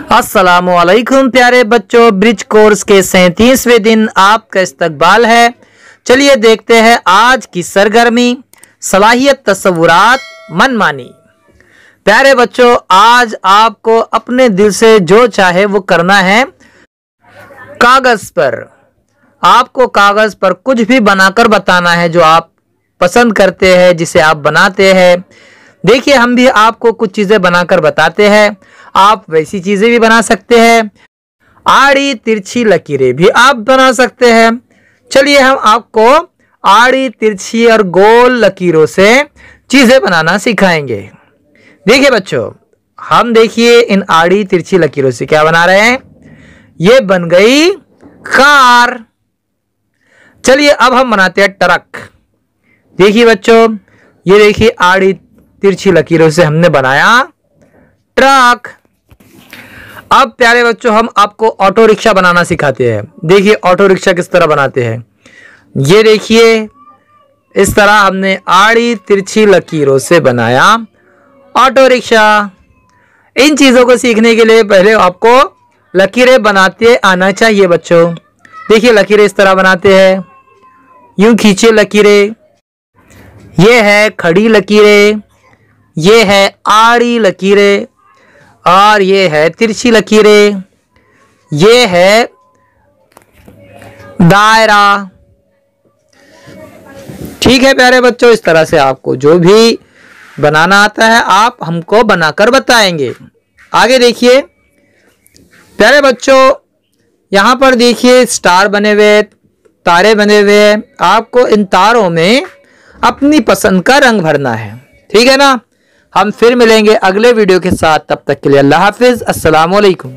अस्सलामुअलैकुम प्यारे बच्चों, ब्रिज कोर्स के 37वें दिन आपका इस्तकबाल है। चलिए देखते हैं आज की सरगर्मी सलाहियत तसव्वुरात मनमानी। प्यारे बच्चों, आज आपको अपने दिल से जो चाहे वो करना है। कागज पर आपको कागज पर कुछ भी बनाकर बताना है जो आप पसंद करते हैं, जिसे आप बनाते हैं। देखिए, हम भी आपको कुछ चीजें बनाकर बताते हैं, आप वैसी चीजें भी बना सकते हैं। आड़ी तिरछी लकीरें भी आप बना सकते हैं। चलिए हम आपको आड़ी तिरछी और गोल लकीरों से चीजें बनाना सिखाएंगे। देखिए बच्चों, हम देखिए इन आड़ी तिरछी लकीरों से क्या बना रहे हैं। ये बन गई कार। चलिए अब हम बनाते हैं ट्रक। देखिए बच्चों, ये देखिए आड़ी तिरछी लकीरों से हमने बनाया ट्रक। अब प्यारे बच्चों, हम आपको ऑटो रिक्शा बनाना सिखाते हैं। देखिए ऑटो रिक्शा किस तरह बनाते हैं। ये देखिए इस तरह हमने आड़ी तिरछी लकीरों से बनाया ऑटो रिक्शा। इन चीजों को सीखने के लिए पहले आपको लकीरें बनाते आना चाहिए बच्चों। देखिए लकीरें इस तरह बनाते हैं, यूं खींचे लकीरें। ये है खड़ी लकीरें, ये है आड़ी लकीरें, और ये है तिरछी लकीरें। ये है दायरा। ठीक है प्यारे बच्चों, इस तरह से आपको जो भी बनाना आता है आप हमको बनाकर बताएंगे। आगे देखिए प्यारे बच्चों, यहां पर देखिए स्टार बने हुए, तारे बने हुए हैं। आपको इन तारों में अपनी पसंद का रंग भरना है, ठीक है ना। हम फिर मिलेंगे अगले वीडियो के साथ, तब तक के लिए अल्लाह हाफिज, अस्सलाम वालेकुम।